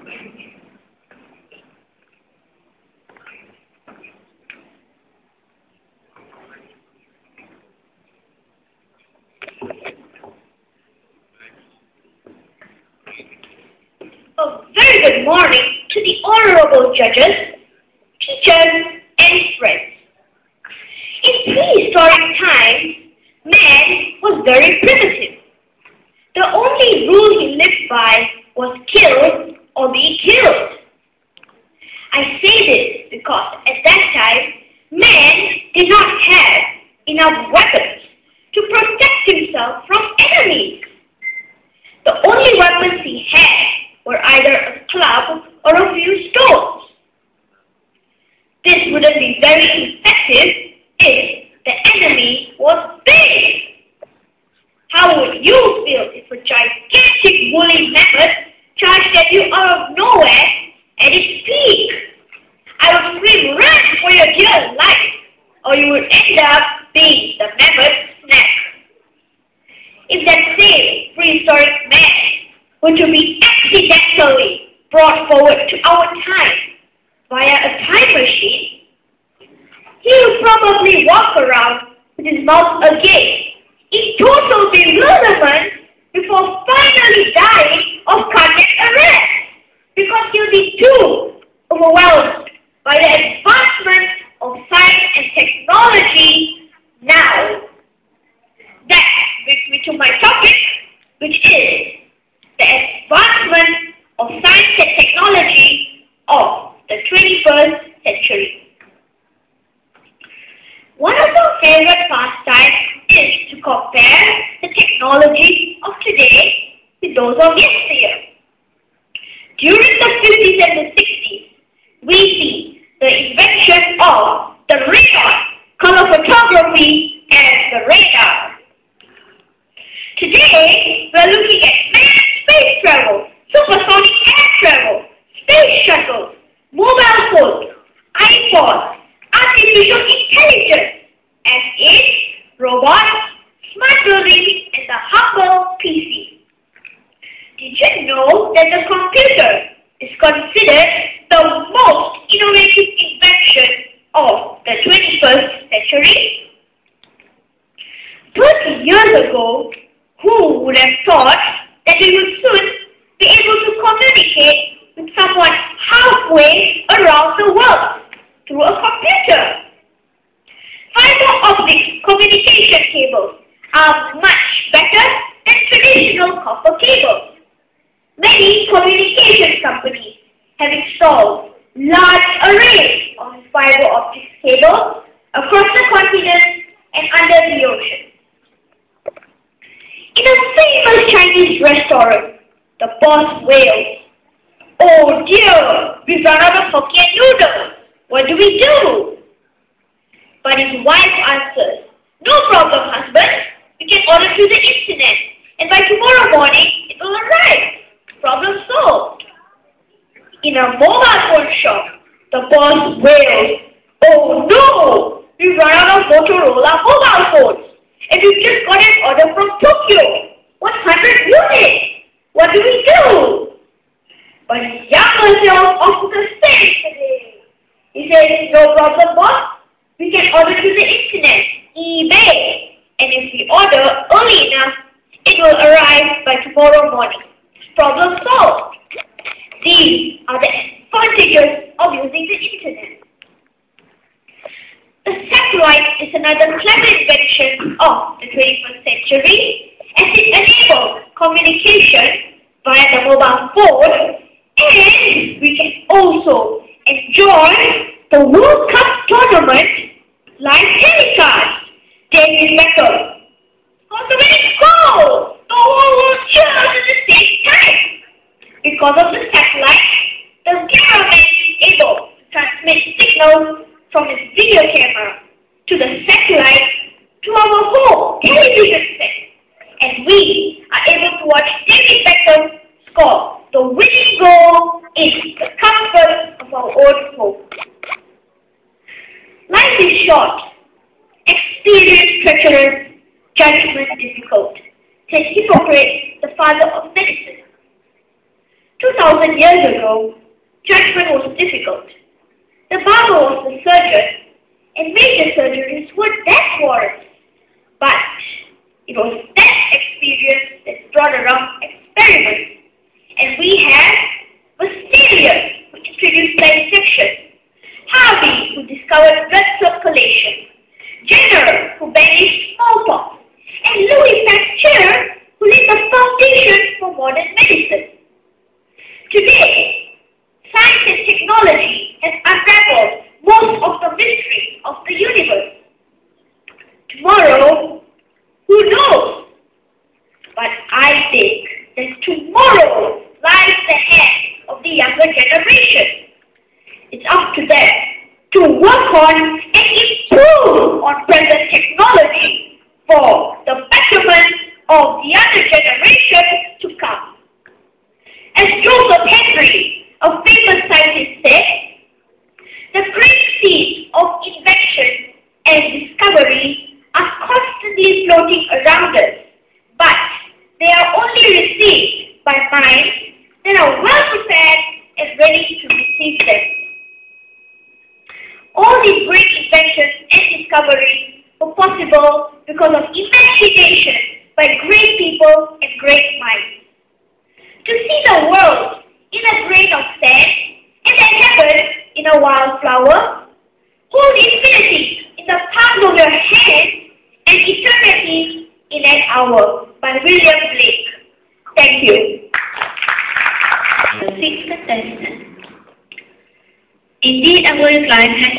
A very good morning to the honorable judges, teachers, and friends. In prehistoric times, man was very primitive. The only rule he lived by was kill or be killed. I say this because at that time, man did not have enough weapons to protect himself from enemies. The only weapons he had were either a club or a few stones. This wouldn't be very effective if the enemy was big. How would you feel if a gigantic woolly mammoth charged at you out of nowhere at its peak? I would scream, "Run for your dear life!" or you would end up being the mammoth's snack. If that same prehistoric man were to be accidentally brought forward to our time via a time machine, he would probably walk around with his mouth agape in total bewilderment before finally dying of cardiac arrest because he'll be too overwhelmed by the advancement of science and technology now. That brings me to my topic, which is the advancement of science and technology of the 21st century. One of our favorite pastimes is to compare the technology of today with those of yesteryear. During the 50s and the 60s, we see the invention of the radar, color photography, and the radar. Today, we are looking at manned space travel, supersonic air travel, space shuttles, mobile phones, iPods, artificial intelligence, as in robots, smart buildings, and the humble PC. Did you know that the computer is considered the most innovative invention of the 21st century? 30 years ago, who would have thought that we would soon be able to communicate with someone halfway around the world through a computer? Fiber optic communication cables are much better than traditional copper cables. Many communication companies have installed large arrays of fiber optic cables across the continent and under the ocean. In a famous Chinese restaurant, the boss wails, "Oh dear, we've run out of Hokkien noodles. What do we do?" But his wife answers, "No problem, husband. We can order through the internet, and by tomorrow morning it will arrive. Problem solved." In a mobile phone shop, the boss wails, "Oh no, we've run out of Motorola mobile phones, and we've just got an order from Tokyo. 100 units. What do we do?" But his younger self offers the same today. He says, "No problem, boss. We can order through the internet, eBay, and if we order early enough, it will arrive by tomorrow morning. Problem solved." These are the advantages of using the internet. The satellite is another clever invention of the 21st century, as it enables communication via the mobile phone, and we can also enjoy the World Cup tournament live telecast. David Beckham scores a winning goal. The whole world cheers at the same time. Because of the satellite, the cameraman is able to transmit signals from his video camera to the satellite to our home television set, and we are able to watch David Beckham score the winning goal in the comfort of our own home. Life is short, experience treacherous, judgment difficult, said Hippocrates, the father of medicine. 2,000 years ago, judgment was difficult. The barber was the surgeon, and major surgeries were death warrants. But it was that experience that brought around experiments. And we have Vesalius, who introduced dissection, Harvey, who discovered blood circulation, Jenner, who banished smallpox, and Louis Pasteur, who laid the foundation for modern medicine. Today, science and technology has unraveled most of the mysteries of the universe. Tomorrow, who knows? But I think that tomorrow lies in the hands of the younger generation. It's up to them to work on and improve on present technology for the betterment of the other generation to come. As Joseph Henry, a famous scientist, said, the great seeds of invention and discovery are constantly floating around us, but they are only received by minds that are well prepared and ready to receive them. All these great inventions and discoveries were possible because of imagination by great people and great minds. To see the world in a grain of sand and the heaven in a wildflower, hold infinity in the palm of your hand and eternity in an hour, by William Blake. Thank you. The sixth contestant. Indeed, our client has